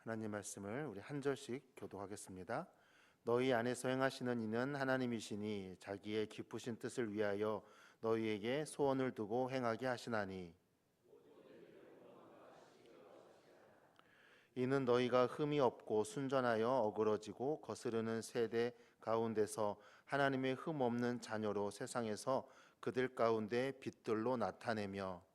하나님 말씀을 우리 한 절씩 교독하겠습니다. 너희 안에서 행하시는 이는 하나님이시니 자기의 기쁘신 뜻을 위하여 너희에게 소원을 두고 행하게 하시나니, 이는 너희가 흠이 없고 순전하여 어그러지고 거스르는 세대 가운데서 하나님의 흠 없는 자녀로 세상에서 그들 가운데 빛들로 나타내며,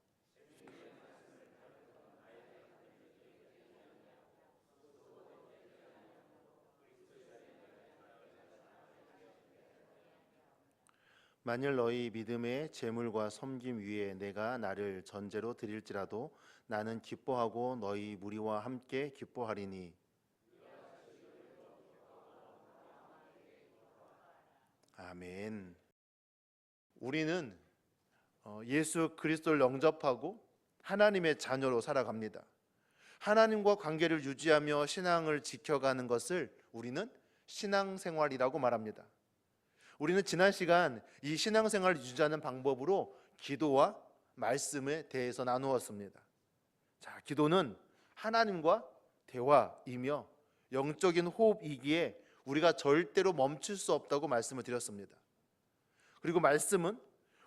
만일 너희 믿음의 재물과 섬김 위에 내가 나를 전제로 드릴지라도 나는 기뻐하고 너희 무리와 함께 기뻐하리니, 아멘. 우리는 예수 그리스도를 영접하고 하나님의 자녀로 살아갑니다. 하나님과 관계를 유지하며 신앙을 지켜가는 것을 우리는 신앙생활이라고 말합니다. 우리는 지난 시간 이 신앙생활을 유지하는 방법으로 기도와 말씀에 대해서 나누었습니다. 자, 기도는 하나님과 대화이며 영적인 호흡이기에 우리가 절대로 멈출 수 없다고 말씀을 드렸습니다. 그리고 말씀은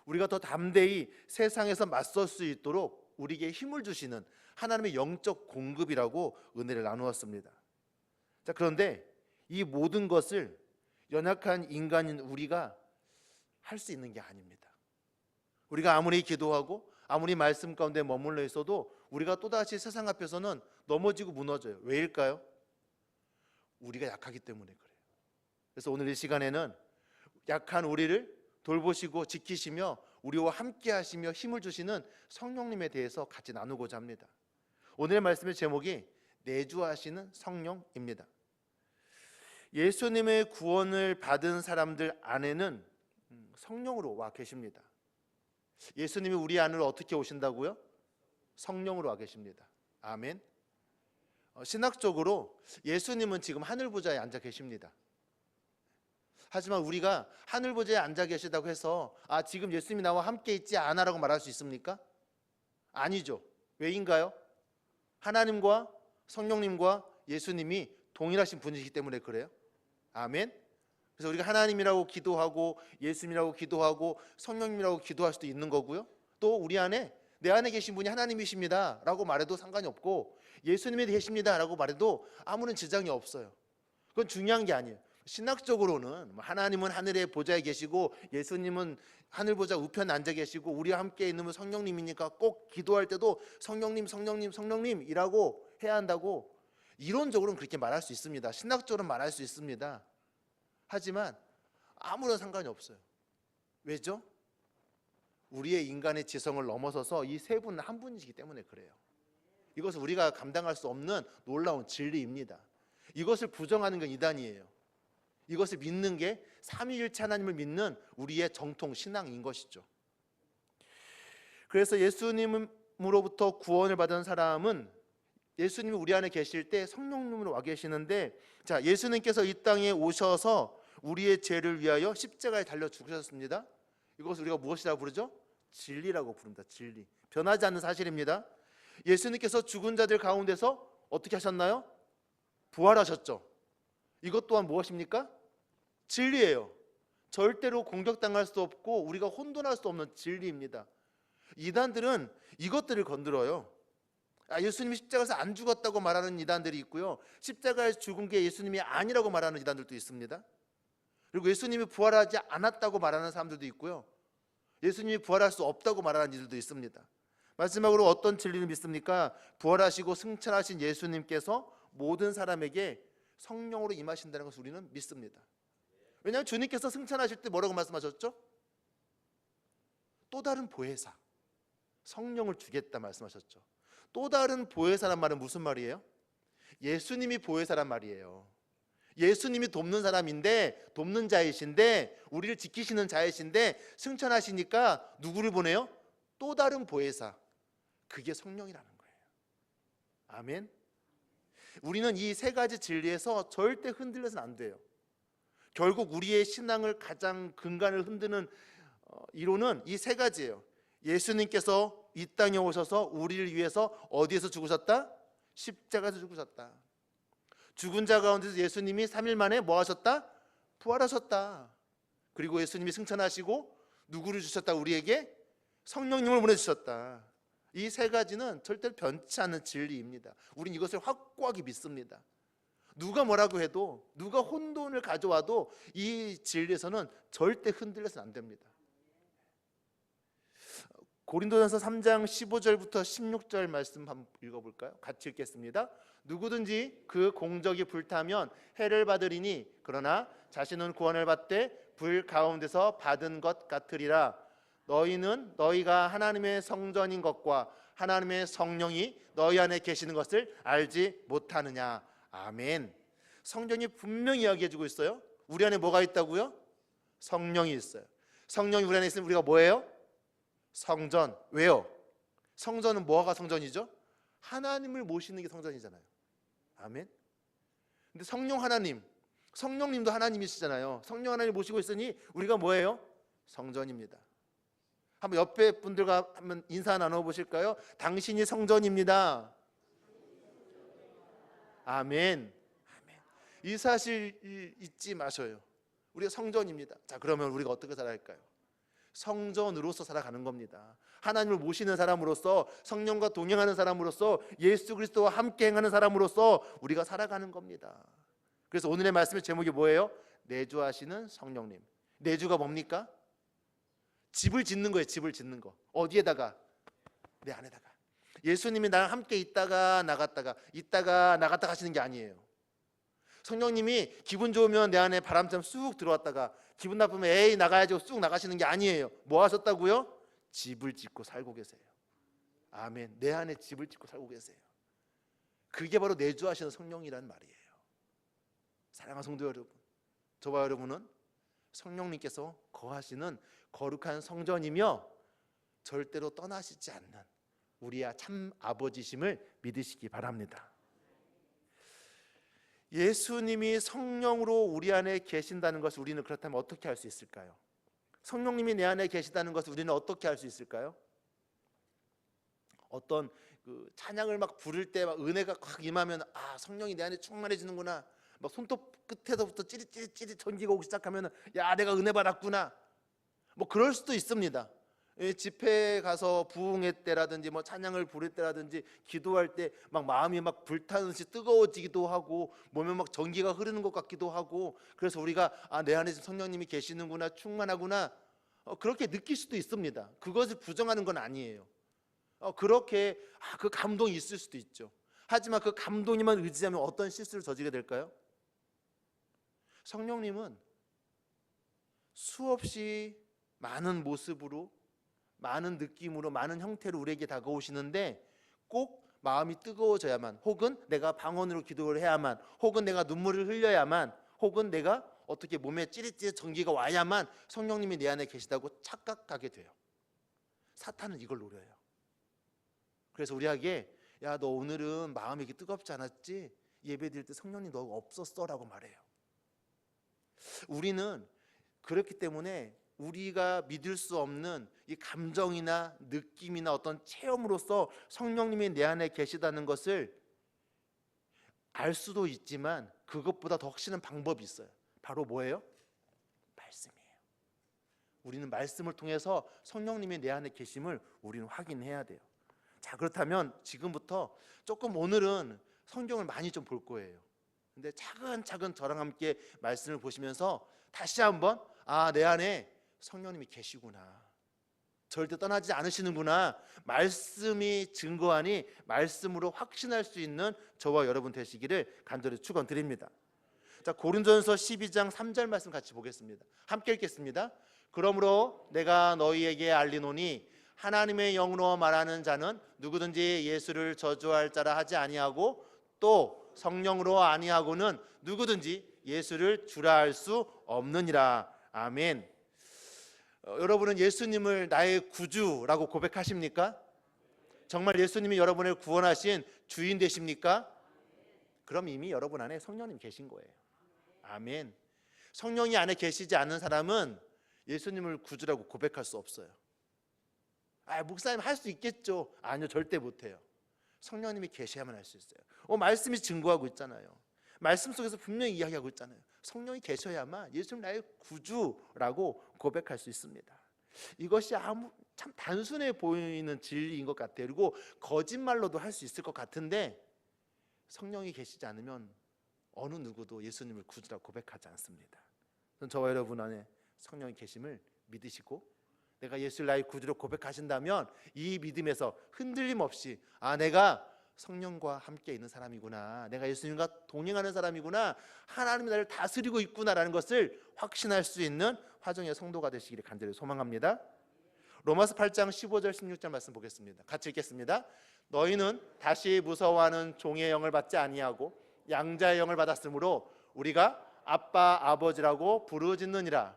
우리가 더 담대히 세상에서 맞설 수 있도록 우리에게 힘을 주시는 하나님의 영적 공급이라고 은혜를 나누었습니다. 자, 그런데 이 모든 것을 연약한 인간인 우리가 할 수 있는 게 아닙니다. 우리가 아무리 기도하고 아무리 말씀 가운데 머물러 있어도 우리가 또다시 세상 앞에서는 넘어지고 무너져요. 왜일까요? 우리가 약하기 때문에 그래요. 그래서 오늘 이 시간에는 약한 우리를 돌보시고 지키시며 우리와 함께 하시며 힘을 주시는 성령님에 대해서 같이 나누고자 합니다. 오늘의 말씀의 제목이 내주하시는 성령입니다. 예수님의 구원을 받은 사람들 안에는 성령으로 와 계십니다. 예수님이 우리 안으로 어떻게 오신다고요? 성령으로 와 계십니다. 아멘. 신학적으로 예수님은 지금 하늘 보좌에 앉아 계십니다. 하지만 우리가 하늘 보좌에 앉아 계시다고 해서 지금 예수님이 나와 함께 있지 않아라고 말할 수 있습니까? 아니죠. 왜인가요? 하나님과 성령님과 예수님이 동일하신 분이시기 때문에 그래요. 아멘. 그래서 우리가 하나님이라고 기도하고 예수님이라고 기도하고 성령님이라고 기도할 수도 있는 거고요. 또 우리 안에 내 안에 계신 분이 하나님이십니다 라고 말해도 상관이 없고, 예수님이 계십니다 라고 말해도 아무런 지장이 없어요. 그건 중요한 게 아니에요. 신학적으로는 하나님은 하늘의 보좌에 계시고 예수님은 하늘 보좌 우편에 앉아 계시고 우리와 함께 있는 분 성령님이니까 꼭 기도할 때도 성령님 성령님 성령님이라고 해야 한다고 이론적으로는 그렇게 말할 수 있습니다. 신학적으로는 말할 수 있습니다. 하지만 아무런 상관이 없어요. 왜죠? 우리의 인간의 지성을 넘어서서 이 세 분은 한 분이시기 때문에 그래요. 이것은 우리가 감당할 수 없는 놀라운 진리입니다. 이것을 부정하는 건 이단이에요. 이것을 믿는 게 삼위일체 하나님을 믿는 우리의 정통 신앙인 것이죠. 그래서 예수님으로부터 구원을 받은 사람은 예수님이 우리 안에 계실 때 성령님으로 와 계시는데, 자, 예수님께서 이 땅에 오셔서 우리의 죄를 위하여 십자가에 달려 죽으셨습니다. 이것을 우리가 무엇이라고 부르죠? 진리라고 부릅니다. 진리. 변하지 않는 사실입니다. 예수님께서 죽은 자들 가운데서 어떻게 하셨나요? 부활하셨죠. 이것 또한 무엇입니까? 진리예요. 절대로 공격당할 수 없고 우리가 혼돈할 수 없는 진리입니다. 이단들은 이것들을 건드려요. 예수님이 십자가에서 안 죽었다고 말하는 이단들이 있고요, 십자가에서 죽은 게 예수님이 아니라고 말하는 이단들도 있습니다. 그리고 예수님이 부활하지 않았다고 말하는 사람들도 있고요, 예수님이 부활할 수 없다고 말하는 이들도 있습니다. 마지막으로 어떤 진리를 믿습니까? 부활하시고 승천하신 예수님께서 모든 사람에게 성령으로 임하신다는 것을 우리는 믿습니다. 왜냐하면 주님께서 승천하실 때 뭐라고 말씀하셨죠? 또 다른 보혜사, 성령을 주겠다 말씀하셨죠. 또 다른 보혜사란 말은 무슨 말이에요? 예수님이 보혜사란 말이에요. 예수님이 돕는 사람인데, 돕는 자이신데, 우리를 지키시는 자이신데 승천하시니까 누구를 보내요? 또 다른 보혜사, 그게 성령이라는 거예요. 아멘. 우리는 이 세 가지 진리에서 절대 흔들려서는 안 돼요. 결국 우리의 신앙을 가장 근간을 흔드는 이론은 이 세 가지예요. 예수님께서 이 땅에 오셔서 우리를 위해서 어디에서 죽으셨다? 십자가에서 죽으셨다. 죽은 자 가운데서 예수님이 3일 만에 뭐 하셨다? 부활하셨다. 그리고 예수님이 승천하시고 누구를 주셨다? 우리에게 성령님을 보내주셨다. 이 세 가지는 절대로 변치 않는 진리입니다. 우린 이것을 확고하게 믿습니다. 누가 뭐라고 해도, 누가 혼돈을 가져와도 이 진리에서는 절대 흔들려서는 안 됩니다. 고린도전서 3장 15절부터 16절 말씀 한번 읽어볼까요? 같이 읽겠습니다. 누구든지 그 공적이 불타면 해를 받으리니 그러나 자신은 구원을 받되 불 가운데서 받은 것 같으리라. 너희는 너희가 하나님의 성전인 것과 하나님의 성령이 너희 안에 계시는 것을 알지 못하느냐. 아멘. 성경이 분명히 이야기해주고 있어요. 우리 안에 뭐가 있다고요? 성령이 있어요. 성령이 우리 안에 있으면 우리가 뭐예요? 성전. 왜요? 성전은 뭐가 성전이죠? 하나님을 모시는 게 성전이잖아요. 아멘. 근데 성령 하나님, 성령님도 하나님이시잖아요. 성령 하나님 모시고 있으니 우리가 뭐예요? 성전입니다. 한번 옆에 분들과 한번 인사 나눠보실까요? 당신이 성전입니다. 아멘. 아멘. 이 사실 잊지 마셔요. 우리가 성전입니다. 자, 그러면 우리가 어떻게 살아야 할까요? 성전으로서 살아가는 겁니다. 하나님을 모시는 사람으로서, 성령과 동행하는 사람으로서, 예수 그리스도와 함께 행하는 사람으로서 우리가 살아가는 겁니다. 그래서 오늘의 말씀의 제목이 뭐예요? 내주하시는 성령님. 내주가 뭡니까? 집을 짓는 거예요. 집을 짓는 거. 어디에다가? 내 안에다가. 예수님이 나랑 함께 있다가 나갔다가 하시는 게 아니에요. 성령님이 기분 좋으면 내 안에 바람처럼 쑥 들어왔다가 기분 나쁘면 에이 나가야지 쑥 나가시는 게 아니에요. 뭐 하셨다고요? 집을 짓고 살고 계세요. 아멘. 내 안에 집을 짓고 살고 계세요. 그게 바로 내주하시는 성령이란 말이에요. 사랑하는 성도 여러분, 저와 여러분은 성령님께서 거하시는 거룩한 성전이며 절대로 떠나시지 않는 우리의 참 아버지심을 믿으시기 바랍니다. 예수님이 성령으로 우리 안에 계신다는 것을 우리는 그렇다면 어떻게 할 수 있을까요? 성령님이 내 안에 계시다는 것을 우리는 어떻게 할 수 있을까요? 어떤 찬양을 막 부를 때 막 은혜가 확 임하면 아, 성령이 내 안에 충만해지는구나. 막 손톱 끝에서부터 찌릿찌릿 전기가 오기 시작하면 야, 내가 은혜 받았구나. 뭐 그럴 수도 있습니다. 집회에 가서 부흥회 때라든지 뭐 찬양을 부를 때라든지 기도할 때 막 마음이 막 불타는 듯이 뜨거워지기도 하고 몸에 막 전기가 흐르는 것 같기도 하고, 그래서 우리가 아, 내 안에 성령님이 계시는구나, 충만하구나, 그렇게 느낄 수도 있습니다. 그것을 부정하는 건 아니에요. 그렇게 그 감동이 있을 수도 있죠. 하지만 그 감동이만 의지하면 어떤 실수를 저지르게 될까요? 성령님은 수없이 많은 모습으로, 많은 느낌으로, 많은 형태로 우리에게 다가오시는데 꼭 마음이 뜨거워져야만, 혹은 내가 방언으로 기도를 해야만, 혹은 내가 눈물을 흘려야만, 혹은 내가 어떻게 몸에 찌릿찌릿 전기가 와야만 성령님이 내 안에 계시다고 착각하게 돼요. 사탄은 이걸 노려요. 그래서 우리에게 야, 너 오늘은 마음이 이렇게 뜨겁지 않았지? 예배 드릴 때 성령님 너 없었어 라고 말해요. 우리는 그렇기 때문에 우리가 믿을 수 없는 이 감정이나 느낌이나 어떤 체험으로서 성령님이 내 안에 계시다는 것을 알 수도 있지만 그것보다 더 확실한 방법이 있어요. 바로 뭐예요? 말씀이에요. 우리는 말씀을 통해서 성령님이 내 안에 계심을 우리는 확인해야 돼요. 자, 그렇다면 지금부터 조금 오늘은 성경을 많이 좀 볼 거예요. 근데 차근차근 저랑 함께 말씀을 보시면서 다시 한번 아, 내 안에 성령님이 계시구나, 절대 떠나지 않으시는구나, 말씀이 증거하니 말씀으로 확신할 수 있는 저와 여러분 되시기를 간절히 축원드립니다. 자, 고린도전서 12장 3절 말씀 같이 보겠습니다. 함께 읽겠습니다. 그러므로 내가 너희에게 알리노니 하나님의 영으로 말하는 자는 누구든지 예수를 저주할 자라 하지 아니하고 또 성령으로 아니하고는 누구든지 예수를 주라 할 수 없느니라. 아멘. 여러분은 예수님을 나의 구주라고 고백하십니까? 정말 예수님이 여러분을 구원하신 주인 되십니까? 그럼 이미 여러분 안에 성령님 계신 거예요. 아멘. 성령이 안에 계시지 않는 사람은 예수님을 구주라고 고백할 수 없어요. 아, 목사님 할 수 있겠죠? 아니요, 절대 못해요. 성령님이 계셔야만 할 수 있어요. 말씀이 증거하고 있잖아요. 말씀 속에서 분명히 이야기하고 있잖아요. 성령이 계셔야만 예수님 나의 구주라고 고백할 수 있습니다. 이것이 참 단순해 보이는 진리인 것 같아요. 그리고 거짓말로도 할 수 있을 것 같은데 성령이 계시지 않으면 어느 누구도 예수님을 구주라고 고백하지 않습니다. 저와 여러분 안에 성령이 계심을 믿으시고 내가 예수를 나의 구주로 고백하신다면 이 믿음에서 흔들림 없이 내가 성령과 함께 있는 사람이구나, 내가 예수님과 동행하는 사람이구나, 하나님이 나를 다스리고 있구나라는 것을 확신할 수 있는 화정의 성도가 되시기를 간절히 소망합니다. 로마서 8장 15절 16절 말씀 보겠습니다. 같이 읽겠습니다. 너희는 다시 무서워하는 종의 영을 받지 아니하고 양자의 영을 받았으므로 우리가 아빠 아버지라고 부르짖느니라.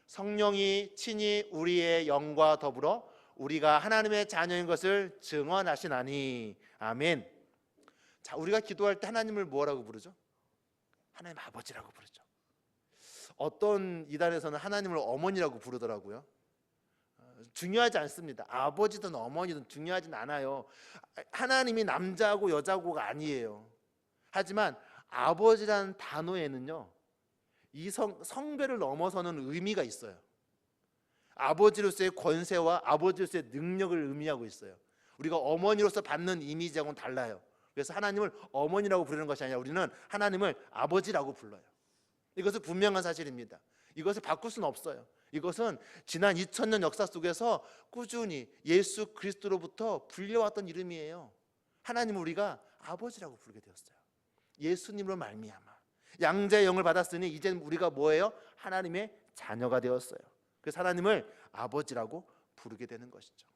성령이 친히 우리의 영과 더불어 우리가 하나님의 자녀인 것을 증언하시나니. 아멘. 자, 우리가 기도할 때 하나님을 뭐라고 부르죠? 하나님 아버지라고 부르죠. 어떤 이단에서는 하나님을 어머니라고 부르더라고요. 중요하지 않습니다. 아버지든 어머니든 중요하진 않아요. 하나님이 남자고 여자고가 아니에요. 하지만 아버지라는 단어에는요, 이 성별을 넘어서는 의미가 있어요. 아버지로서의 권세와 아버지로서의 능력을 의미하고 있어요. 우리가 어머니로서 받는 이미지하고는 달라요. 그래서 하나님을 어머니라고 부르는 것이 아니라 우리는 하나님을 아버지라고 불러요. 이것은 분명한 사실입니다. 이것을 바꿀 수는 없어요. 이것은 지난 2000년 역사 속에서 꾸준히 예수 그리스도로부터 불려왔던 이름이에요. 하나님을 우리가 아버지라고 부르게 되었어요. 예수님으로 말미암아 양자의 영을 받았으니 이제는 우리가 뭐예요? 하나님의 자녀가 되었어요. 그래서 하나님을 아버지라고 부르게 되는 것이죠.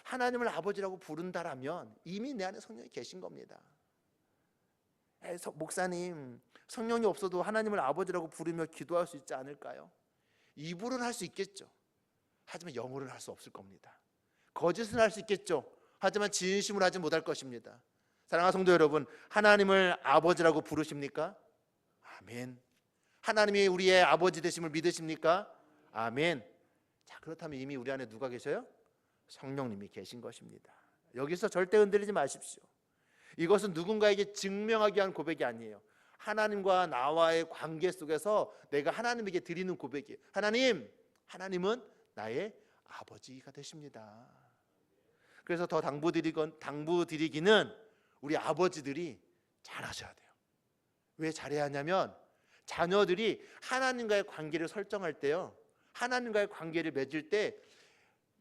하나님을 아버지라고 부른다라면 이미 내 안에 성령이 계신 겁니다. 목사님, 성령이 없어도 하나님을 아버지라고 부르며 기도할 수 있지 않을까요? 입으로는 할 수 있겠죠. 하지만 영어로는 할 수 없을 겁니다. 거짓은 할 수 있겠죠. 하지만 진심으로 하지 못할 것입니다. 사랑하는 성도 여러분, 하나님을 아버지라고 부르십니까? 아멘. 하나님이 우리의 아버지 되심을 믿으십니까? 아멘. 자, 그렇다면 이미 우리 안에 누가 계셔요? 성령님이 계신 것입니다. 여기서 절대 흔들리지 마십시오. 이것은 누군가에게 증명하기 위한 고백이 아니에요. 하나님과 나와의 관계 속에서 내가 하나님에게 드리는 고백이에요. 하나님은 나의 아버지가 되십니다. 그래서 더 당부드리기는 우리 아버지들이 잘하셔야 돼요. 왜 잘해야 하냐면 자녀들이 하나님과의 관계를 설정할 때요, 하나님과의 관계를 맺을 때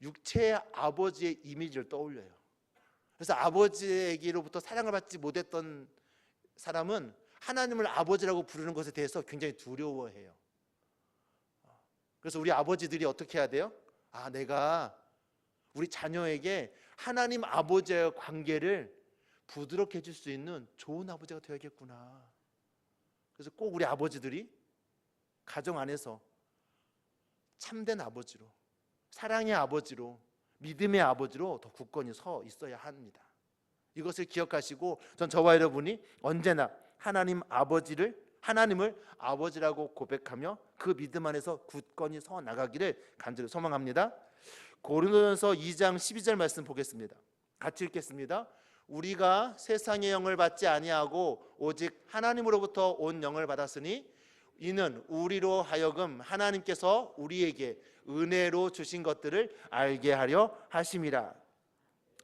육체의 아버지의 이미지를 떠올려요. 그래서 아버지에게로부터 사랑을 받지 못했던 사람은 하나님을 아버지라고 부르는 것에 대해서 굉장히 두려워해요. 그래서 우리 아버지들이 어떻게 해야 돼요? 내가 우리 자녀에게 하나님 아버지의 관계를 부드럽게 해줄 수 있는 좋은 아버지가 되어야겠구나. 그래서 꼭 우리 아버지들이 가정 안에서 참된 아버지로, 사랑의 아버지로, 믿음의 아버지로 더 굳건히 서 있어야 합니다. 이것을 기억하시고 저와 여러분이 언제나 하나님을 아버지라고 고백하며 그 믿음 안에서 굳건히 서 나가기를 간절히 소망합니다. 고린도전서 2장 12절 말씀 보겠습니다. 같이 읽겠습니다. 우리가 세상의 영을 받지 아니하고 오직 하나님으로부터 온 영을 받았으니 이는 우리로 하여금 하나님께서 우리에게 은혜로 주신 것들을 알게 하려 하심이라.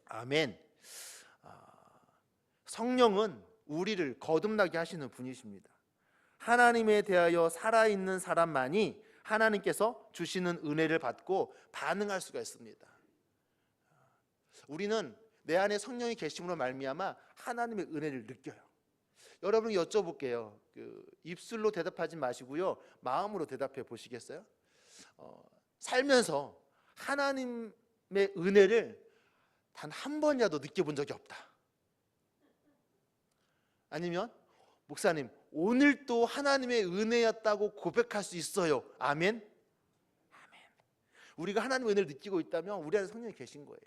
아멘. 성령은 우리를 거듭나게 하시는 분이십니다. 하나님에 대하여 살아있는 사람만이 하나님께서 주시는 은혜를 받고 반응할 수가 있습니다. 우리는 내 안에 성령이 계심으로 말미암아 하나님의 은혜를 느껴요. 여러분 여쭤볼게요. 입술로 대답하지 마시고요, 마음으로 대답해 보시겠어요? 살면서 하나님의 은혜를 단 한 번이라도 느껴본 적이 없다. 아니면 목사님, 오늘 또 하나님의 은혜였다고 고백할 수 있어요. 아멘. 아멘. 우리가 하나님의 은혜를 느끼고 있다면 우리 안에 성령이 계신 거예요.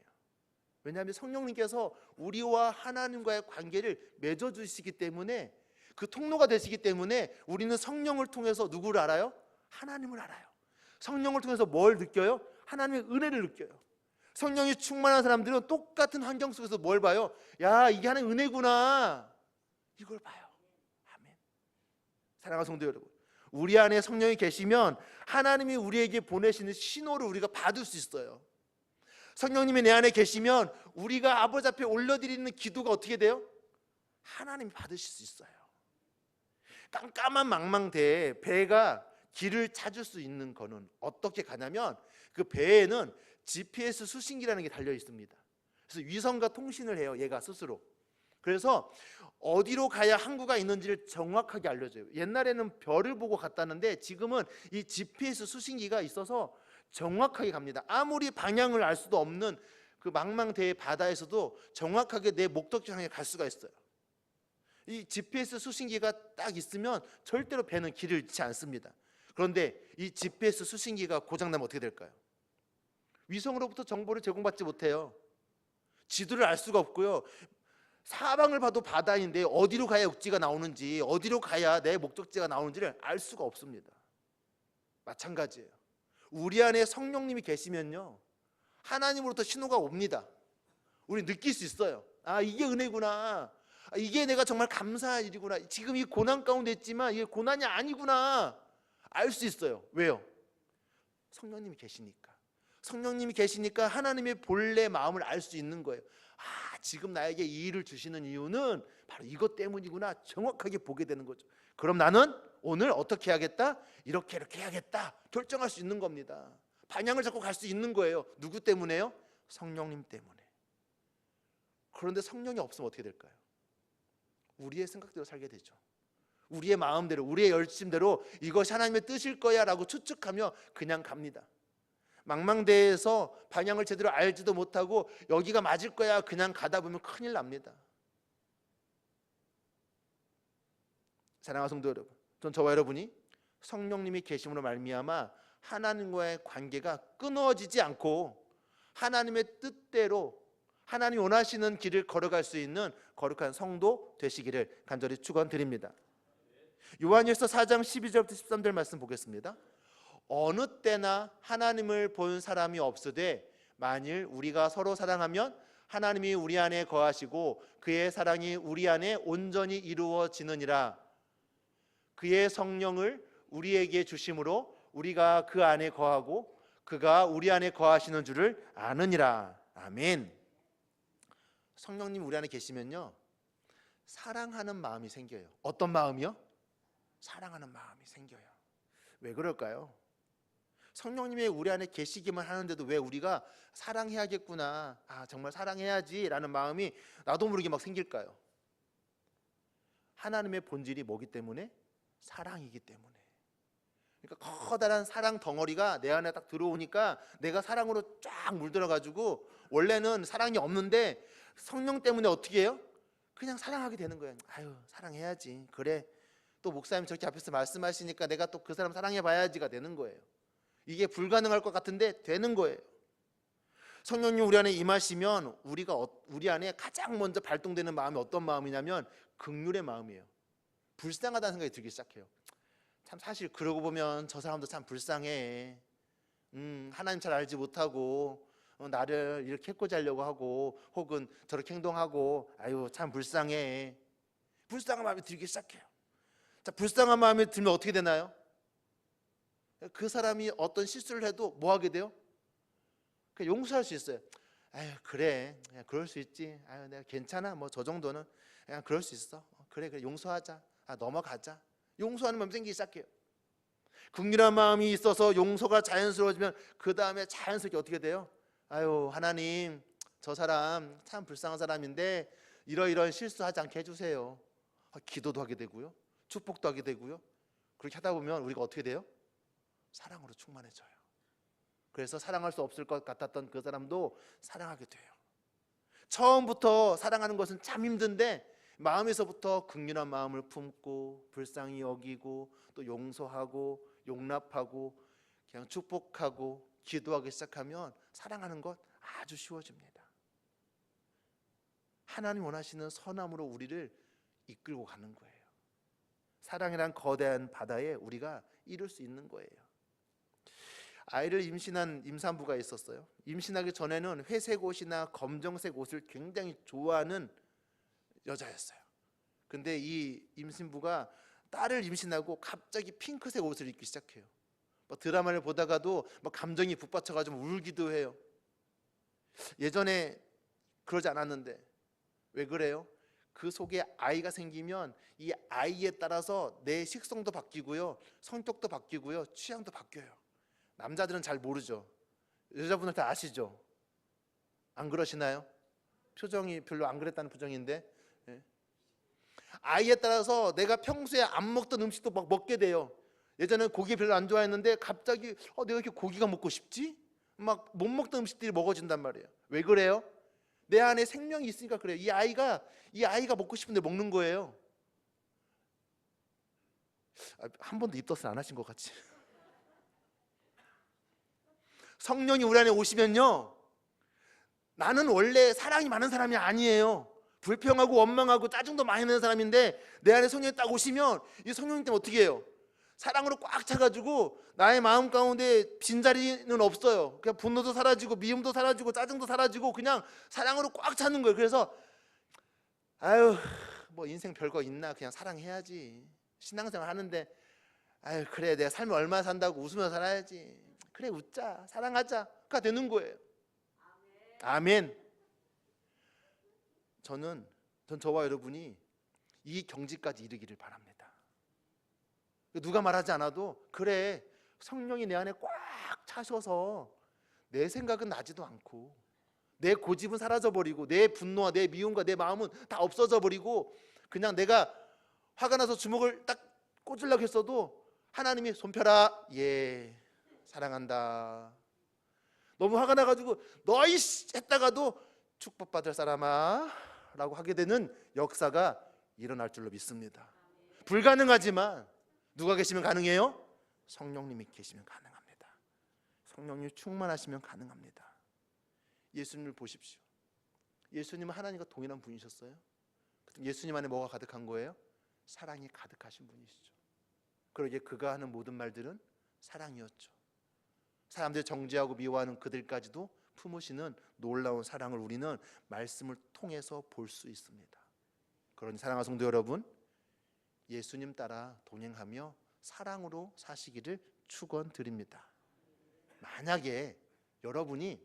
왜냐하면 성령님께서 우리와 하나님과의 관계를 맺어주시기 때문에, 그 통로가 되시기 때문에 우리는 성령을 통해서 누구를 알아요? 하나님을 알아요. 성령을 통해서 뭘 느껴요? 하나님의 은혜를 느껴요. 성령이 충만한 사람들은 똑같은 환경 속에서 뭘 봐요? 야, 이게 하나님의 은혜구나, 이걸 봐요. 사랑하는 성도 여러분, 우리 안에 성령이 계시면 하나님이 우리에게 보내시는 신호를 우리가 받을 수 있어요. 성령님이 내 안에 계시면 우리가 아버지 앞에 올려드리는 기도가 어떻게 돼요? 하나님이 받으실 수 있어요. 깜깜한 망망대에 배가 길을 찾을 수 있는 거는 어떻게 가냐면 그 배에는 GPS 수신기라는 게 달려 있습니다. 그래서 위성과 통신을 해요, 얘가 스스로. 그래서 어디로 가야 항구가 있는지를 정확하게 알려줘요. 옛날에는 별을 보고 갔다는데 지금은 이 GPS 수신기가 있어서 정확하게 갑니다. 아무리 방향을 알 수도 없는 그 망망대해 바다에서도 정확하게 내 목적지 향해 갈 수가 있어요. 이 GPS 수신기가 딱 있으면 절대로 배는 길을 잃지 않습니다. 그런데 이 GPS 수신기가 고장나면 어떻게 될까요? 위성으로부터 정보를 제공받지 못해요. 지도를 알 수가 없고요. 사방을 봐도 바다인데 어디로 가야 육지가 나오는지, 어디로 가야 내 목적지가 나오는지를 알 수가 없습니다. 마찬가지예요. 우리 안에 성령님이 계시면요, 하나님으로부터 신호가 옵니다. 우리 느낄 수 있어요. 아, 이게 은혜구나. 아, 이게 내가 정말 감사할 일이구나. 지금 이 고난 가운데 있지만 이게 고난이 아니구나. 알 수 있어요. 왜요? 성령님이 계시니까. 성령님이 계시니까 하나님의 본래 마음을 알 수 있는 거예요. 아, 지금 나에게 이 일을 주시는 이유는 바로 이것 때문이구나. 정확하게 보게 되는 거죠. 그럼 나는 오늘 어떻게 해야겠다? 이렇게 해야겠다. 결정할 수 있는 겁니다. 방향을 잡고 갈 수 있는 거예요. 누구 때문에요? 성령님 때문에. 그런데 성령이 없으면 어떻게 될까요? 우리의 생각대로 살게 되죠. 우리의 마음대로, 우리의 열심대로 이것이 하나님의 뜻일 거야 라고 추측하며 그냥 갑니다. 망망대해에서 방향을 제대로 알지도 못하고 여기가 맞을 거야 그냥 가다 보면 큰일 납니다. 사랑하는 성도 여러분, 전 저와 여러분이 성령님이 계심으로 말미암아 하나님과의 관계가 끊어지지 않고 하나님의 뜻대로 하나님이 원하시는 길을 걸어갈 수 있는 거룩한 성도 되시기를 간절히 축원드립니다. 요한일서 4장 12절부터 13절 말씀 보겠습니다. 어느 때나 하나님을 본 사람이 없으되 만일 우리가 서로 사랑하면 하나님이 우리 안에 거하시고 그의 사랑이 우리 안에 온전히 이루어지느니라. 그의 성령을 우리에게 주심으로 우리가 그 안에 거하고 그가 우리 안에 거하시는 줄을 아느니라. 아멘. 성령님 우리 안에 계시면요, 사랑하는 마음이 생겨요. 어떤 마음이요? 사랑하는 마음이 생겨요. 왜 그럴까요? 성령님이 우리 안에 계시기만 하는데도 왜 우리가 사랑해야겠구나, 아 정말 사랑해야지 라는 마음이 나도 모르게 막 생길까요? 하나님의 본질이 뭐기 때문에? 사랑이기 때문에. 그러니까 커다란 사랑 덩어리가 내 안에 딱 들어오니까 내가 사랑으로 쫙 물들어가지고 원래는 사랑이 없는데 성령 때문에 어떻게 해요? 그냥 사랑하게 되는 거예요. 아유 사랑해야지, 그래 또 목사님 저렇게 앞에서 말씀하시니까 내가 또 그 사람 사랑해봐야지가 되는 거예요. 이게 불가능할 것 같은데 되는 거예요. 성령님 우리 안에 임하시면 우리 안에 가장 먼저 발동되는 마음이 어떤 마음이냐면 긍휼의 마음이에요. 불쌍하다는 생각이 들기 시작해요. 참 사실 그러고 보면 저 사람도 참 불쌍해. 하나님 잘 알지 못하고 나를 이렇게 해코지 하려고 하고 혹은 저렇게 행동하고 아유 참 불쌍해. 불쌍한 마음이 들기 시작해요. 자, 불쌍한 마음이 들면 어떻게 되나요? 그 사람이 어떤 실수를 해도 뭐 하게 돼요? 그냥 용서할 수 있어요. 아유 그래 그냥 그럴 수 있지. 아유 내가 괜찮아 뭐 저 정도는 그냥 그럴 수 있어. 그래 용서하자. 아 넘어가자. 용서하는 마음이 생기기 시작해요. 긍휼한 마음이 있어서 용서가 자연스러워지면 그 다음에 자연스럽게 어떻게 돼요? 아유 하나님 저 사람 참 불쌍한 사람인데 이러이러한 실수하지 않게 해주세요. 기도도 하게 되고요, 축복도 하게 되고요. 그렇게 하다 보면 우리가 어떻게 돼요? 사랑으로 충만해져요. 그래서 사랑할 수 없을 것 같았던 그 사람도 사랑하게 돼요. 처음부터 사랑하는 것은 참 힘든데 마음에서부터 긍휼한 마음을 품고 불쌍히 여기고 또 용서하고 용납하고 그냥 축복하고 기도하기 시작하면 사랑하는 것 아주 쉬워집니다. 하나님 원하시는 선함으로 우리를 이끌고 가는 거예요. 사랑이란 거대한 바다에 우리가 이룰 수 있는 거예요. 아이를 임신한 임산부가 있었어요. 임신하기 전에는 회색 옷이나 검정색 옷을 굉장히 좋아하는 여자였어요. 근데 이 임신부가 딸을 임신하고 갑자기 핑크색 옷을 입기 시작해요. 드라마를 보다가도 감정이 북받쳐가지고 울기도 해요. 예전에 그러지 않았는데 왜 그래요? 그 속에 아이가 생기면 이 아이에 따라서 내 식성도 바뀌고요, 성격도 바뀌고요, 취향도 바뀌어요. 남자들은 잘 모르죠. 여자분들 다 아시죠? 안 그러시나요? 표정이 별로 안 그랬다는 표정인데, 아이에 따라서 내가 평소에 안 먹던 음식도 막 먹게 돼요. 예전에 고기 별로 안 좋아했는데 갑자기 내가 이렇게 고기가 먹고 싶지? 막 못 먹던 음식들이 먹어진단 말이에요. 왜 그래요? 내 안에 생명이 있으니까 그래요. 이 아이가 먹고 싶은데 먹는 거예요. 한 번도 입덧을 안 하신 것 같지? 성령이 우리 안에 오시면요, 나는 원래 사랑이 많은 사람이 아니에요. 불평하고 원망하고 짜증도 많이 내는 사람인데 내 안에 성령이 딱 오시면 이 성령님 때문에 어떻게 해요? 사랑으로 꽉 차가지고 나의 마음 가운데 빈자리는 없어요. 그냥 분노도 사라지고 미움도 사라지고 짜증도 사라지고 그냥 사랑으로 꽉 차는 거예요. 그래서 아유, 뭐 인생 별거 있나, 그냥 사랑해야지. 신앙생활 하는데 아유, 그래, 내가 삶을 얼마나 산다고 웃으면서 살아야지. 그래, 웃자, 사랑하자가 되는 거예요. 아멘. 전 저와 여러분이 이 경지까지 이르기를 바랍니다. 누가 말하지 않아도 그래, 성령이 내 안에 꽉 차셔서 내 생각은 나지도 않고 내 고집은 사라져버리고 내 분노와 내 미움과 내 마음은 다 없어져 버리고 그냥 내가 화가 나서 주먹을 딱 꽂으려고 했어도 하나님이 손 펴라, 예, 사랑한다. 너무 화가 나가지고 너희 했다가도 축복받을 사람아 라고 하게 되는 역사가 일어날 줄로 믿습니다. 불가능하지만 누가 계시면 가능해요? 성령님이 계시면 가능합니다. 성령님이 충만하시면 가능합니다. 예수님을 보십시오. 예수님은 하나님과 동일한 분이셨어요. 예수님 안에 뭐가 가득한 거예요? 사랑이 가득하신 분이시죠. 그러기에 그가 하는 모든 말들은 사랑이었죠. 사람들이 정죄하고 미워하는 그들까지도 품으시는 놀라운 사랑을 우리는 말씀을 통해서 볼 수 있습니다. 그러니 사랑하는 성도 여러분, 예수님 따라 동행하며 사랑으로 사시기를 축원드립니다. 만약에 여러분이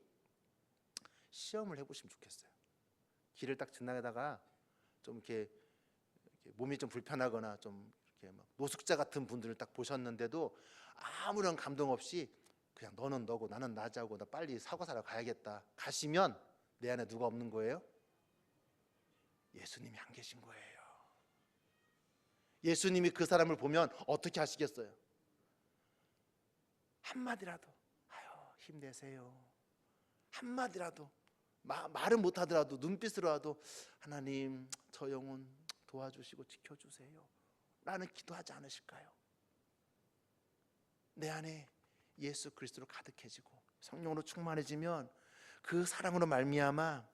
시험을 해보시면 좋겠어요. 길을 딱 지나가다가 좀 이렇게 몸이 좀 불편하거나 좀 이렇게 막 노숙자 같은 분들을 딱 보셨는데도 아무런 감동 없이 그냥 너는 너고 나는 나자고 나 빨리 사과 사러 가야겠다 가시면 내 안에 누가 없는 거예요? 예수님이 안 계신 거예요. 예수님이 그 사람을 보면 어떻게 하시겠어요? 한마디라도 아유 힘내세요, 한마디라도 말은 못하더라도 눈빛으로라도 하나님 저 영혼 도와주시고 지켜주세요 라는 기도하지 않으실까요? 내 안에 예수 그리스도로 가득해지고 성령으로 충만해지면 그 사랑으로 말미암아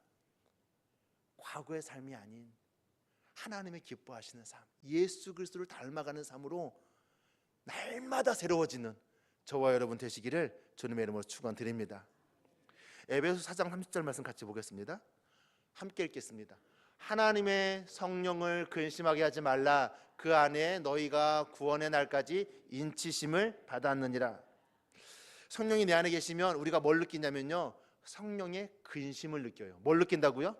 과거의 삶이 아닌 하나님의 기뻐하시는 삶, 예수 그리스도를 닮아가는 삶으로 날마다 새로워지는 저와 여러분 되시기를 주님의 이름으로 축원드립니다. 에베소 4장 30절 말씀 같이 보겠습니다. 함께 읽겠습니다. 하나님의 성령을 근심하게 하지 말라. 그 안에 너희가 구원의 날까지 인치심을 받았느니라. 성령이 내 안에 계시면 우리가 뭘 느끼냐면요, 성령의 근심을 느껴요. 뭘 느낀다고요?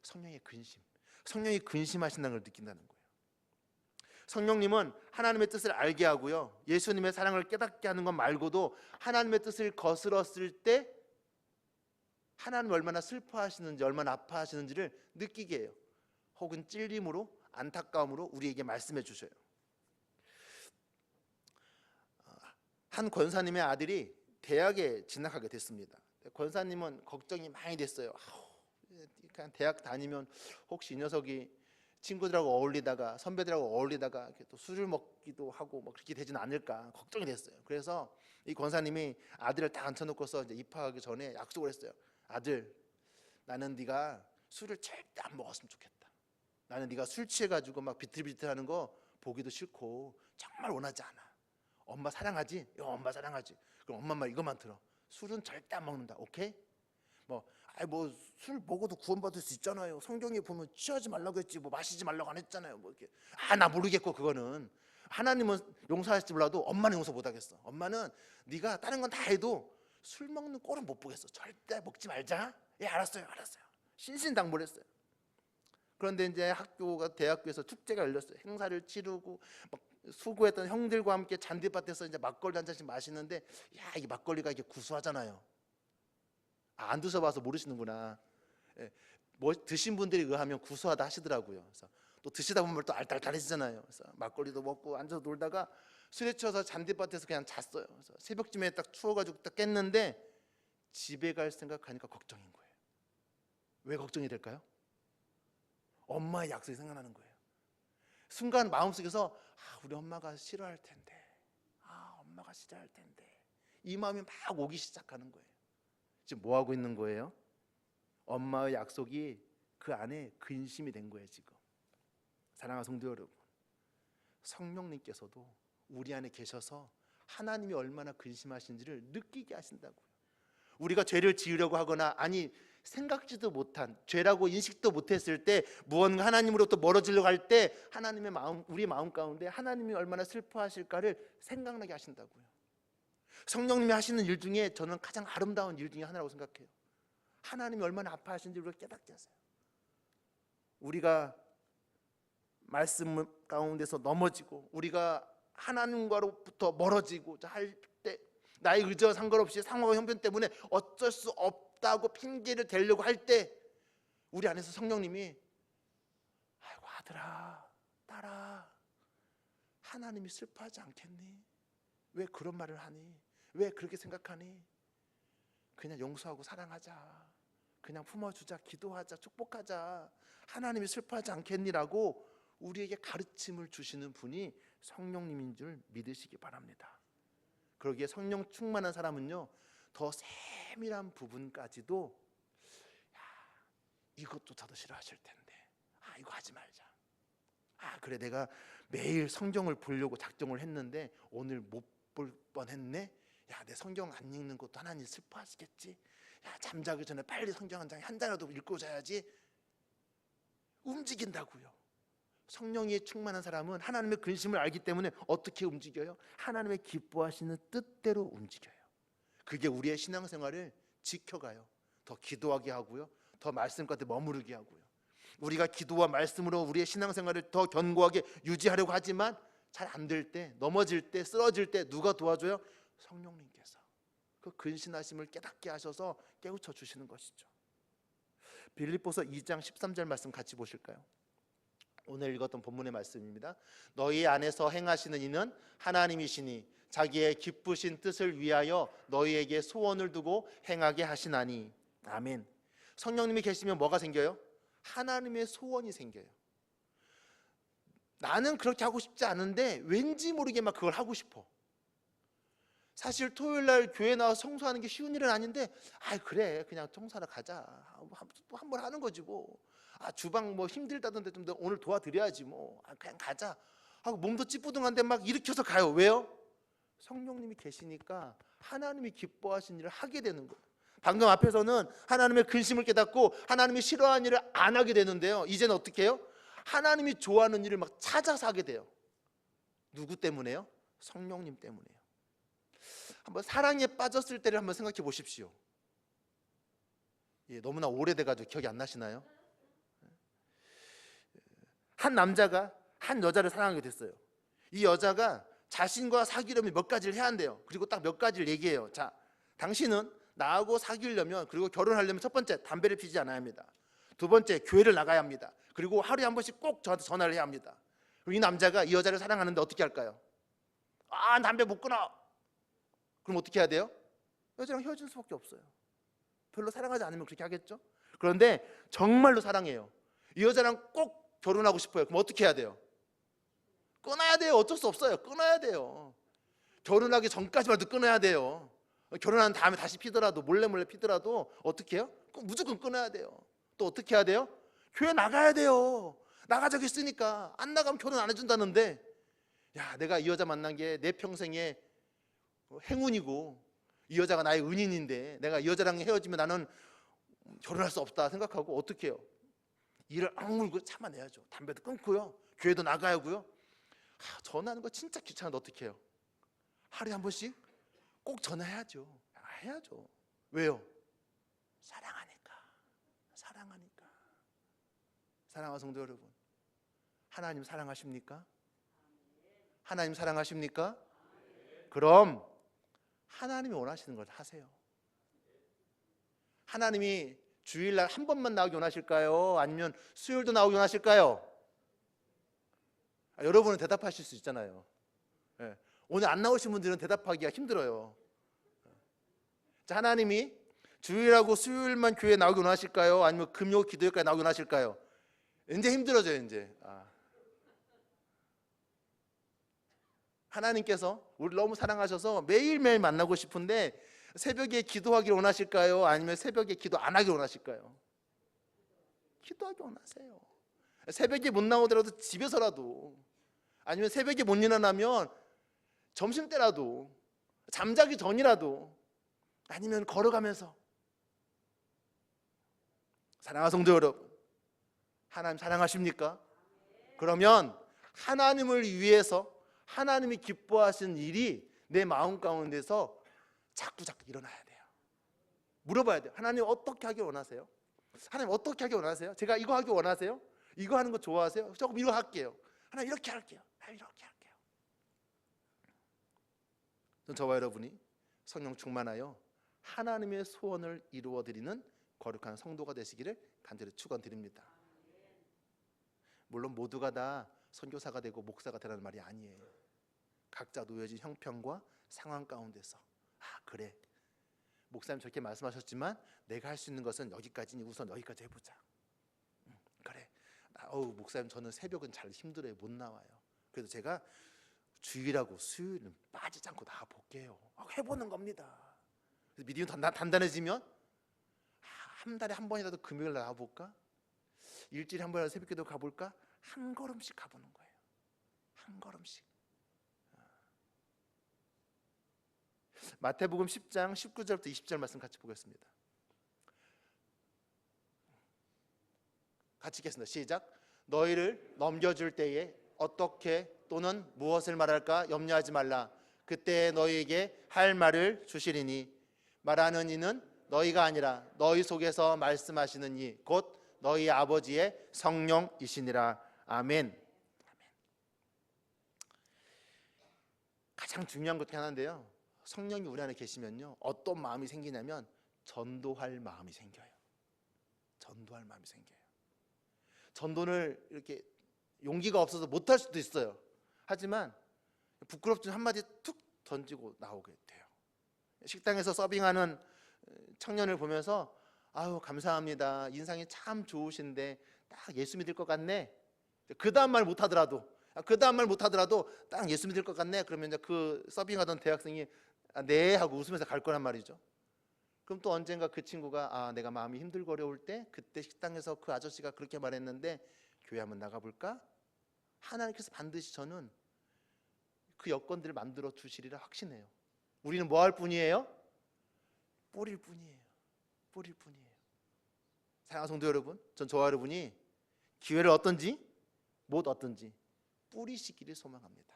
성령의 근심. 성령이 근심하신다는 걸 느낀다는 거예요. 성령님은 하나님의 뜻을 알게 하고요, 예수님의 사랑을 깨닫게 하는 것 말고도 하나님의 뜻을 거스렀을 때 하나님 얼마나 슬퍼하시는지 얼마나 아파하시는지를 느끼게 해요. 혹은 찔림으로 안타까움으로 우리에게 말씀해 주셔요. 한 권사님의 아들이 대학에 진학하게 됐습니다. 권사님은 걱정이 많이 됐어요. 그냥 대학 다니면 혹시 이 녀석이 친구들하고 어울리다가 선배들하고 어울리다가 또 술을 먹기도 하고 뭐 그렇게 되지는 않을까 걱정이 됐어요. 그래서 이 권사님이 아들을 딱 앉혀놓고서 이제 입학하기 전에 약속을 했어요. 아들, 나는 네가 술을 절대 안 먹었으면 좋겠다. 나는 네가 술 취해가지고 막 비틀비틀하는 거 보기도 싫고 정말 원하지 않아. 엄마 사랑하지? 엄마 사랑하지. 그럼 엄마 말 이것만 들어. 술은 절대 안 먹는다. 오케이? 뭐 뭐 술 먹어도 구원받을 수 있잖아요. 성경에 보면 취하지 말라고 했지 뭐 마시지 말라고 안 했잖아요. 뭐 이렇게 나 모르겠고 그거는 하나님은 용서할지 몰라도 엄마는 용서 못 하겠어. 엄마는 네가 다른 건 다 해도 술 먹는 꼴은 못 보겠어. 절대 먹지 말자. 예, 알았어요. 신신당부를 했어요. 그런데 이제 학교가 대학교에서 축제가 열렸어요. 행사를 치르고 막 수고했던 형들과 함께 잔디밭에서 이제 막걸리 한 잔씩 마시는데, 야, 이 막걸리가 이게 구수하잖아요. 안 드셔봐서 모르시는구나. 예, 뭐 드신 분들이 의하면 구수하다 하시더라고요. 그래서 또 드시다 보면 또 알딸딸해지잖아요. 그래서 막걸리도 먹고 앉아서 놀다가 술에 취해서 잔디밭에서 그냥 잤어요. 그래서 새벽쯤에 딱 추워가지고 딱 깼는데 집에 갈 생각하니까 걱정인 거예요. 왜 걱정이 될까요? 엄마의 약속이 생각나는 거예요. 순간 마음속에서 우리 엄마가 싫어할 텐데, 엄마가 싫어할 텐데, 이 마음이 막 오기 시작하는 거예요. 지금 뭐 하고 있는 거예요? 엄마의 약속이 그 안에 근심이 된 거예요. 지금 사랑하는 성도 여러분, 성령님께서도 우리 안에 계셔서 하나님이 얼마나 근심하신지를 느끼게 하신다고요. 우리가 죄를 지으려고 하거나 아니 생각지도 못한 죄라고 인식도 못했을 때 무언가 하나님으로부터 멀어지려고 할 때 하나님의 마음, 우리 마음 가운데 하나님이 얼마나 슬퍼하실까를 생각나게 하신다고요. 성령님이 하시는 일 중에 저는 가장 아름다운 일 중에 하나라고 생각해요. 하나님이 얼마나 아파하시는지 우리가 깨닫게 하세요. 우리가 말씀 가운데서 넘어지고 우리가 하나님과로부터 멀어지고 할 때 나의 의지와 상관없이 상황과 형편 때문에 어쩔 수 없다고 핑계를 대려고 할 때 우리 안에서 성령님이 아이고 아들아 딸아 하나님이 슬퍼하지 않겠니? 왜 그런 말을 하니? 왜 그렇게 생각하니? 그냥 용서하고 사랑하자. 그냥 품어주자. 기도하자. 축복하자. 하나님이 슬퍼하지 않겠니라고 우리에게 가르침을 주시는 분이 성령님인 줄 믿으시기 바랍니다. 그러기에 성령 충만한 사람은요 더 세밀한 부분까지도 이것조차도 싫어하실 텐데 이거 하지 말자. 그래 내가 매일 성경을 보려고 작정을 했는데 오늘 못 볼 뻔했네. 내 성경 안 읽는 것도 하나님 슬퍼하시겠지. 잠자기 전에 빨리 성경 한 장이라도 읽고 자야지. 움직인다고요. 성령이 충만한 사람은 하나님의 근심을 알기 때문에 어떻게 움직여요? 하나님의 기뻐하시는 뜻대로 움직여요. 그게 우리의 신앙생활을 지켜가요. 더 기도하게 하고요, 더 말씀 가운데 머무르게 하고요. 우리가 기도와 말씀으로 우리의 신앙생활을 더 견고하게 유지하려고 하지만 잘 안 될 때, 넘어질 때, 쓰러질 때 누가 도와줘요? 성령님께서 그 근신하심을 깨닫게 하셔서 깨우쳐 주시는 것이죠. 빌립보서 2장 13절 말씀 같이 보실까요? 오늘 읽었던 본문의 말씀입니다. 너희 안에서 행하시는 이는 하나님이시니 자기의 기쁘신 뜻을 위하여 너희에게 소원을 두고 행하게 하시나니. 아멘. 성령님이 계시면 뭐가 생겨요? 하나님의 소원이 생겨요. 나는 그렇게 하고 싶지 않은데 왠지 모르게 막 그걸 하고 싶어. 사실 토요일날 교회 나와서 청소하는 게 쉬운 일은 아닌데 그래 그냥 청소하러 가자. 한 번 하는 거지 뭐. 주방 뭐 힘들다던데 좀 오늘 도와드려야지 뭐. 그냥 가자 하고 몸도 찌뿌둥한데 막 일으켜서 가요. 왜요? 성령님이 계시니까 하나님이 기뻐하신 일을 하게 되는 거예요. 방금 앞에서는 하나님의 근심을 깨닫고 하나님이 싫어하는 일을 안 하게 되는데요, 이제는 어떻게 해요? 하나님이 좋아하는 일을 막 찾아서 하게 돼요. 누구 때문에요? 성령님 때문에요. 한번 사랑에 빠졌을 때를 한번 생각해 보십시오. 너무나 오래돼가지고 기억이 안 나시나요? 한 남자가 한 여자를 사랑하게 됐어요. 이 여자가 자신과 사귀려면 몇 가지를 해야 한대요. 그리고 딱 몇 가지를 얘기해요. 자, 당신은 나하고 사귀려면 그리고 결혼하려면 첫 번째 담배를 피지 않아야 합니다. 두 번째 교회를 나가야 합니다. 그리고 하루에 한 번씩 꼭 저한테 전화를 해야 합니다. 그리고 이 남자가 이 여자를 사랑하는데 어떻게 할까요? 담배 못 끊어. 그럼 어떻게 해야 돼요? 여자랑 헤어질 수밖에 없어요. 별로 사랑하지 않으면 그렇게 하겠죠? 그런데 정말로 사랑해요. 이 여자랑 꼭 결혼하고 싶어요. 그럼 어떻게 해야 돼요? 끊어야 돼요. 어쩔 수 없어요. 끊어야 돼요. 결혼하기 전까지만도 끊어야 돼요. 결혼한 다음에 다시 피더라도 몰래 피더라도 어떻게 해요? 무조건 끊어야 돼요. 또 어떻게 해야 돼요? 교회 나가야 돼요. 나가자고 했으니까. 안 나가면 결혼 안 해준다는데, 내가 이 여자 만난 게 내 평생의 행운이고 이 여자가 나의 은인인데 내가 이 여자랑 헤어지면 나는 결혼할 수 없다 생각하고 어떻게 해요? 일을 악물고 참아내야죠. 담배도 끊고요, 교회도 나가야 하고요. 전화하는 거 진짜 귀찮은데 어떻게 해요? 하루에 한 번씩 꼭 전화해야죠. 해야죠. 왜요? 사랑하니까. 사랑하니까. 사랑하는 성도 여러분, 하나님 사랑하십니까? 하나님 사랑하십니까? 그럼 하나님이 원하시는 걸 하세요. 하나님이 주일날 한 번만 나오기 원하실까요? 아니면 수요일도 나오기 원하실까요? 여러분은 대답하실 수 있잖아요. 예. 오늘 안 나오신 분들은 대답하기가 힘들어요. 자, 하나님이 주일하고 수요일만 교회에 나오기 원하실까요? 아니면 금요 기도회까지 나오기 원하실까요? 이제 힘들어져요. 이제 하나님께서 우리를 너무 사랑하셔서 매일매일 만나고 싶은데 새벽에 기도하기를 원하실까요? 아니면 새벽에 기도 안 하기를 원하실까요? 기도하기 원하세요. 새벽에 못 나오더라도 집에서라도, 아니면 새벽에 못 일어나면 점심때라도, 잠자기 전이라도, 아니면 걸어가면서. 사랑하는 성도 여러분, 하나님 사랑하십니까? 그러면 하나님을 위해서 하나님이 기뻐하시는 일이 내 마음 가운데서 자꾸 일어나야 돼요. 물어봐야 돼요. 하나님 어떻게 하길 원하세요? 하나님 어떻게 하길 원하세요? 제가 이거 하길 원하세요? 이거 하는 거 좋아하세요? 조금 이거 할게요. 하나님 이렇게 할게요. 하나님 이렇게 할게요. 저와 여러분이 성령 충만하여 하나님의 소원을 이루어드리는 거룩한 성도가 되시기를 간절히 축원드립니다. 물론 모두가 다 선교사가 되고 목사가 되라는 말이 아니에요. 각자 놓여진 형편과 상황 가운데서 그래, 목사님 저렇게 말씀하셨지만 내가 할 수 있는 것은 여기까지니 우선 여기까지 해보자. 그래, 목사님 저는 새벽은 잘 힘들어요. 못 나와요. 그래도 제가 주일하고 수요일은 빠지지 않고 나와볼게요. 해보는 겁니다. 그래서 믿음이 단단해지면 한 달에 한 번이라도 금요일 나와볼까? 일주일에 한 번이라도 새벽기도 가볼까? 한 걸음씩 가보는 거예요. 한 걸음씩. 마태복음 10장 19절부터 20절 말씀 같이 보겠습니다. 같이 읽겠습니다. 시작. 너희를 넘겨줄 때에 어떻게 또는 무엇을 말할까 염려하지 말라. 그때 너희에게 할 말을 주시리니 말하는 이는 너희가 아니라 너희 속에서 말씀하시는 이 곧 너희 아버지의 성령이시니라. 아멘. 가장 중요한 것 중에 하나인데요, 성령이 우리 안에 계시면요 어떤 마음이 생기냐면 전도할 마음이 생겨요. 전도할 마음이 생겨요. 전도를 이렇게 용기가 없어서 못할 수도 있어요. 하지만 부끄럽지 한마디 툭 던지고 나오게 돼요. 식당에서 서빙하는 청년을 보면서 아유 감사합니다, 인상이 참 좋으신데 딱 예수 믿을 것 같네. 그 다음 말 못하더라도 딱 예수 믿을 것 같네. 그러면 이제 그 서빙하던 대학생이 네 하고 웃으면서 갈 거란 말이죠. 그럼 또 언젠가 그 친구가 내가 마음이 힘들고 어려울 때 그때 식당에서 그 아저씨가 그렇게 말했는데 교회 한번 나가볼까? 하나님께서 반드시 저는 그 여건들을 만들어 주시리라 확신해요. 우리는 뭐 할 뿐이에요? 뿌릴 뿐이에요. 뿌릴 뿐이에요. 사랑하는 성도 여러분, 전 저와 여러분이 기회를 얻든지 못 얻든지 뿌리시기를 소망합니다.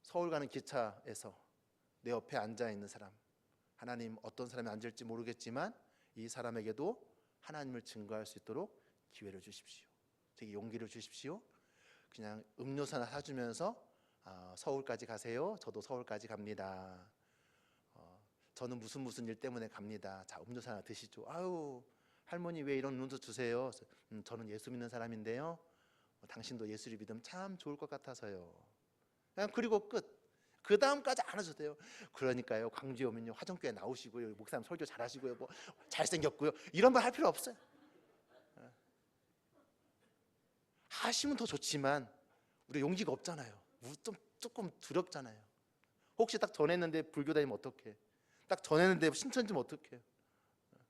서울 가는 기차에서 내 옆에 앉아있는 사람, 하나님 어떤 사람이 앉을지 모르겠지만 이 사람에게도 하나님을 증거할 수 있도록 기회를 주십시오. 되게 용기를 주십시오. 그냥 음료수 하나 사주면서 서울까지 가세요. 저도 서울까지 갑니다. 저는 무슨 일 때문에 갑니다. 자, 음료수 하나 드시죠. 아유 할머니 왜 이런 음료수 주세요? 저는 예수 믿는 사람인데요, 당신도 예수를 믿으면 참 좋을 것 같아서요. 그냥 그리고 끝. 그 다음까지 안 하셔도 돼요. 그러니까요, 광주에 오면요 화정교회 나오시고요, 목사님 설교 잘하시고요, 뭐 잘생겼고요, 이런 말 할 필요 없어요. 하시면 더 좋지만 우리 용기가 없잖아요. 조금 두렵잖아요. 혹시 딱 전했는데 불교 다니면 어떡해? 딱 전했는데 신천 좀 어떡해?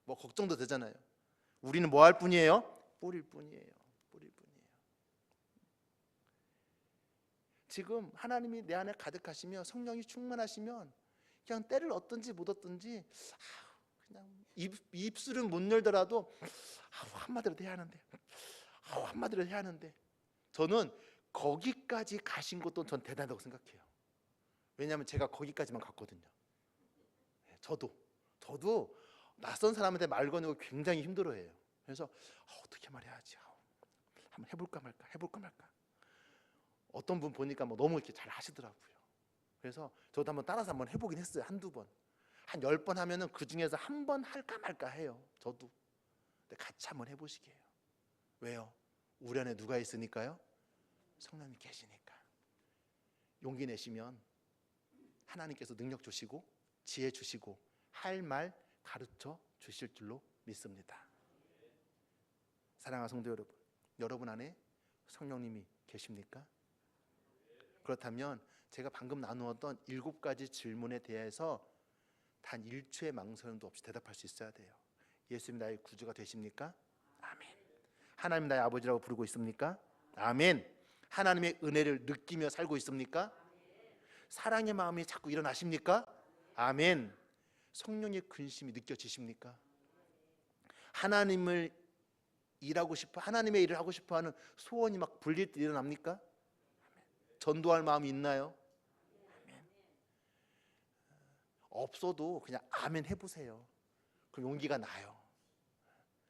뭐 걱정도 되잖아요. 우리는 뭐 할 뿐이에요? 뿌릴 뿐이에요. 뿌릴 뿐이에요. 지금 하나님이 내 안에 가득하시며 성령이 충만하시면 그냥 때를 얻든지 못 얻든지 그냥 입술은 못 열더라도 한마디라도 해야 하는데, 한마디라도 해야 하는데. 저는 거기까지 가신 것도 전 대단하다고 생각해요. 왜냐하면 제가 거기까지만 갔거든요. 저도 낯선 사람한테 말 거는 거 굉장히 힘들어해요. 그래서 어떻게 말해야지, 한번 해볼까 말까. 어떤 분 보니까 뭐 너무 이렇게 잘 하시더라고요. 그래서 저도 한번 따라서 한번 해보긴 했어요. 한두 번, 한 10번 하면은 그 중에서 한 번 할까 말까 해요. 저도. 근데 같이 한번 해보시게요. 왜요? 우리 안에 누가 있으니까요? 성령님 계시니까. 용기 내시면 하나님께서 능력 주시고 지혜 주시고 할 말 가르쳐 주실 줄로 믿습니다. 사랑하는 성도 여러분, 여러분 안에 성령님이 계십니까? 그렇다면 제가 방금 나누었던 7가지 질문에 대해서 단 1초의 망설임도 없이 대답할 수 있어야 돼요. 예수님 나의 구주가 되십니까? 아멘. 하나님 나의 아버지라고 부르고 있습니까? 아멘. 하나님의 은혜를 느끼며 살고 있습니까? 사랑의 마음이 자꾸 일어나십니까? 아멘. 성령의 근심이 느껴지십니까? 하나님의 일을 하고 싶어하는 소원이 막 불릴 때 일어납니까? 전도할 마음이 있나요? 아멘. 없어도 그냥 아멘 해보세요. 그럼 용기가 나요.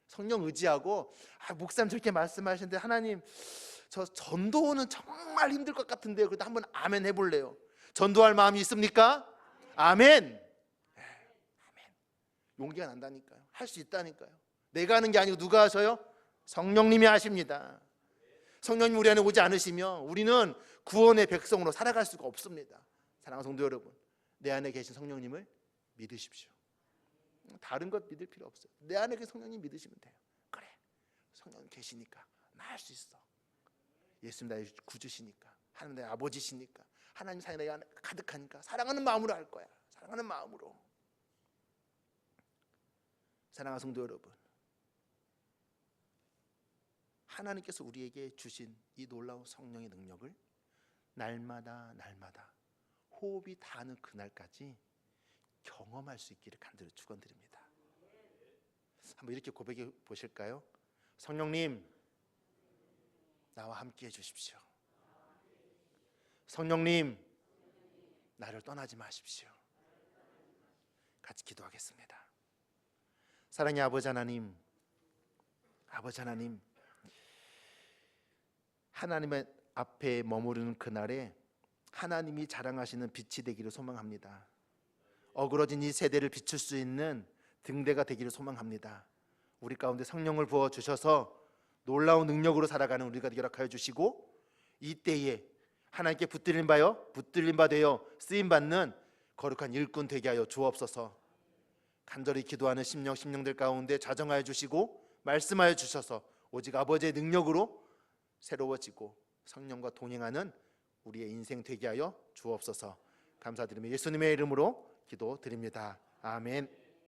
성령 의지하고, 목사님 저렇게 말씀하시는데 하나님 저 전도는 정말 힘들 것 같은데요. 그래도 한번 아멘 해볼래요. 전도할 마음이 있습니까? 아멘. 아멘. 용기가 난다니까요. 할 수 있다니까요. 내가 하는 게 아니고 누가 하셔요? 성령님이 하십니다. 성령님 우리 안에 오지 않으시면 우리는 구원의 백성으로 살아갈 수가 없습니다. 사랑하는 성도 여러분, 내 안에 계신 성령님을 믿으십시오. 다른 것 믿을 필요 없어요. 내 안에 계신 성령님 믿으시면 돼요. 그래, 성령님 계시니까 나 할 수 있어. 예수님 나의 구주시니까, 하나님 나의 아버지시니까, 하나님 사랑이 내 안에 가득하니까 사랑하는 마음으로 할 거야. 사랑하는 마음으로. 사랑하는 성도 여러분, 하나님께서 우리에게 주신 이 놀라운 성령의 능력을 날마다 호흡이 닿는 그날까지 경험할 수 있기를 간절히 축원드립니다. 한번 이렇게 고백해 보실까요? 성령님, 나와 함께 해주십시오. 성령님, 나를 떠나지 마십시오. 같이 기도하겠습니다. 사랑의 아버지 하나님, 하나님의 앞에 머무르는 그날에 하나님이 자랑하시는 빛이 되기를 소망합니다. 어그러진 이 세대를 비출 수 있는 등대가 되기를 소망합니다. 우리 가운데 성령을 부어주셔서 놀라운 능력으로 살아가는 우리가 되게 하여 주시고, 이때에 하나님께 붙들림 바 되어 쓰임받는 거룩한 일꾼 되게 하여 주옵소서. 간절히 기도하는 심령들 가운데 자정하여 주시고 말씀하여 주셔서 오직 아버지의 능력으로 새로워지고 성령과 동행하는 우리의 인생 되게 하여 주옵소서. 감사드리며 예수님의 이름으로 기도드립니다. 아멘.